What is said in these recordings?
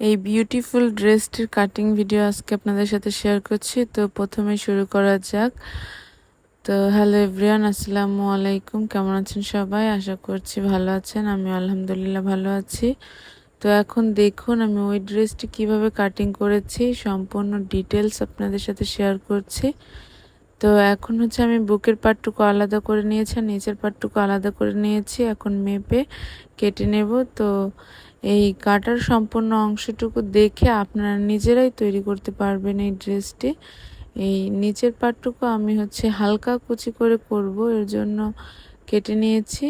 এই beautiful ড্রেসটির cutting video আজকে আপনাদের সাথে শেয়ার করছি। তো প্রথমে শুরু করা যাক। তো হ্যালো এভরিওয়ান, আসসালামু আলাইকুম। কেমন আছেন সবাই? আশা করছি ভালো আছেন। আমি আলহামদুলিল্লাহ ভালো আছি। তো এখন দেখুন আমি ওই ড্রেসটি কিভাবে কাটিং করেছি, সম্পূর্ণ ডিটেলস আপনাদের সাথে শেয়ার করছি। তো এখন হচ্ছে আমি বুকের পার্টটুকু আলাদা করে নিয়েছি আর নিচের পার্টটুকু আলাদা করে নিয়েছি। এখন মেপে কেটে নেব। তো এই কাটার সম্পূর্ণ অংশটুকু দেখে আপনারা নিজেরাই তৈরি করতে পারবেন এই ড্রেসটি। এই নিচের পার্টটুকু আমি হচ্ছে হালকা কুচি করে করব, এর জন্য কেটে নিয়েছি।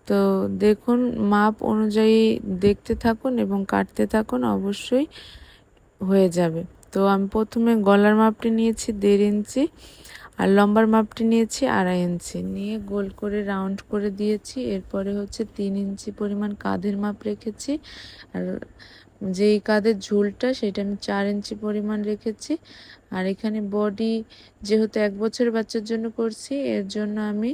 তো দেখুন মাপ অনুযায়ী দেখতে থাকুন এবং কাটতে থাকুন, অবশ্যই হয়ে যাবে। তো আমি প্রথমে গলার মাপটি নিয়েছি 1.5 ইঞ্চি আর লম্বার মাপটি নিয়েছি 2.5 ইঞ্চি, নিয়ে গোল করে রাউন্ড করে দিয়েছি। এরপরে হচ্ছে 3 ইঞ্চি পরিমাণ কাঁধের মাপ রেখেছি, আর যেই কাঁধের ঝুলটা সেটা আমি 4 ইঞ্চি পরিমাণ রেখেছি। আর এখানে বডি যেহেতু 1 বছরের বাচ্চার জন্য করছি, এর জন্য আমি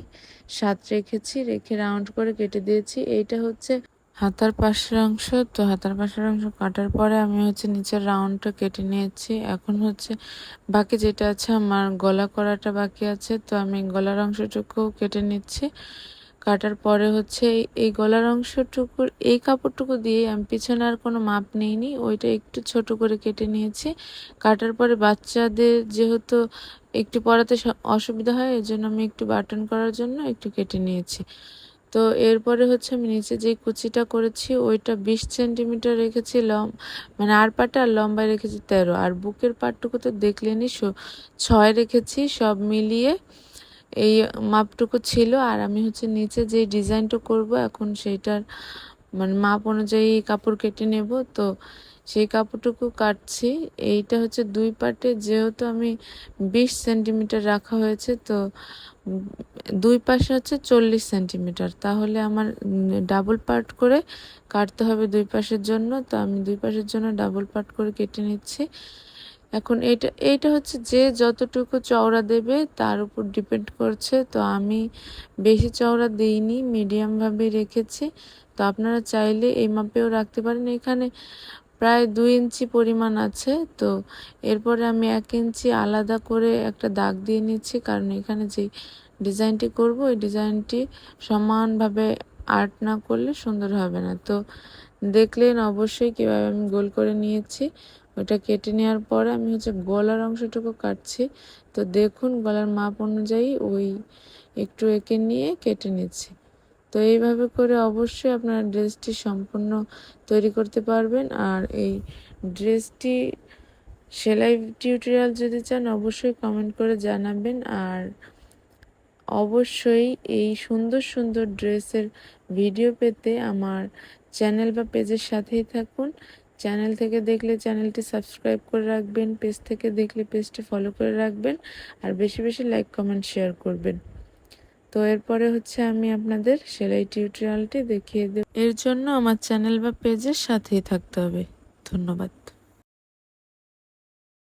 7 রেখেছি, রেখে রাউন্ড করে কেটে দিয়েছি। এইটা হচ্ছে হাতার পাশের অংশ। তো হাতার পাশের অংশ কাটার পরে আমি হচ্ছে নিচের রাউন্ডটা কেটে নিয়েছি। এখন হচ্ছে বাকি যেটা আছে, আমার গলা করাটা বাকি আছে। তো আমি গলার অংশটুকু কেটে নিচ্ছি। কাটার পরে হচ্ছে এই গলার অংশটুকুর এই কাপড়টুকু দিয়ে আমি পিছনে আর কোনো মাপ নিইনি, ওইটা একটু ছোট করে কেটে নিয়েছি। কাটার পরে বাচ্চাদের যেহেতু একটু পরাতে অসুবিধা হয়, এর জন্য আমি একটু বাটন করার জন্য একটু কেটে নিয়েছি। তো এরপরে হচ্ছে আমি নিচে যে কুচিটা করেছি ওইটা 20 সেন্টিমিটার রেখেছি মানে আর পাটে, আর লম্বায় রেখেছি 13, আর বুকের পাটটুকু তো দেখলেনি 6 রেখেছি। সব মিলিয়ে এই মাপটুকু ছিল। আর আমি হচ্ছে নিচে যে ডিজাইনটা করব এখন সেইটার মানে মাপ অনুযায়ী কাপড় কেটে নেব। তো সেই কাপড়টুকু কাটছি। এইটা হচ্ছে 2 পাটে, যেহেতু আমি 20 সেন্টিমিটার রাখা হয়েছে, তো 2 পাশে হচ্ছে 40 সেন্টিমিটার, তাহলে আমার ডাবল পার্ট করে কাটতে হবে 2 পাশের জন্য। তো আমি 2 পাশের জন্য ডাবল পার্ট করে কেটে নিচ্ছি। এখন এইটা হচ্ছে যে যতটুকু চওড়া দেবে তার উপর ডিপেন্ড করছে। তো আমি বেশি চওড়া দিইনি, মিডিয়ামভাবে রেখেছি। তো আপনারা চাইলে এই মাপেও রাখতে পারেন। এখানে প্রায় 2 ইঞ্চি পরিমাণ আছে। তো এরপরে আমি 1 ইঞ্চি আলাদা করে একটা দাগ দিয়ে নিচ্ছি, কারণ এখানে যে ডিজাইনটি করব ওই ডিজাইনটি সমানভাবে আর্ট না করলে সুন্দর হবে না। তো দেখলেন অবশ্যই কীভাবে আমি গোল করে নিয়েছি। ওটা কেটে নেওয়ার পরে আমি হচ্ছে গলার অংশটুকু কাটছি। তো দেখুন গলার মাপ অনুযায়ী ওই একটু এঁকে নিয়ে কেটে নিচ্ছি। তো এইভাবে করে অবশ্যই আপনারা ড্রেসটি সম্পূর্ণ তৈরি করতে পারবেন। আর এই ড্রেসটি সেলাই টিউটোরিয়াল যদি চান অবশ্যই কমেন্ট করে জানাবেন। আর অবশ্যই এই সুন্দর সুন্দর ড্রেসের ভিডিও পেতে আমার চ্যানেল বা পেজের সাথেই থাকুন। চ্যানেল থেকে দেখলে চ্যানেলটি সাবস্ক্রাইব করে রাখবেন, পেজ থেকে দেখলে পেজটি ফলো করে রাখবেন, আর বেশি বেশি লাইক কমেন্ট শেয়ার করবেন। তো এরপরে হচ্ছে আমি আপনাদের সেলাই টিউটোরিয়ালটি দেখিয়ে দেব, এর জন্য আমার চ্যানেল বা পেজের সাথেই থাকতে হবে। ধন্যবাদ।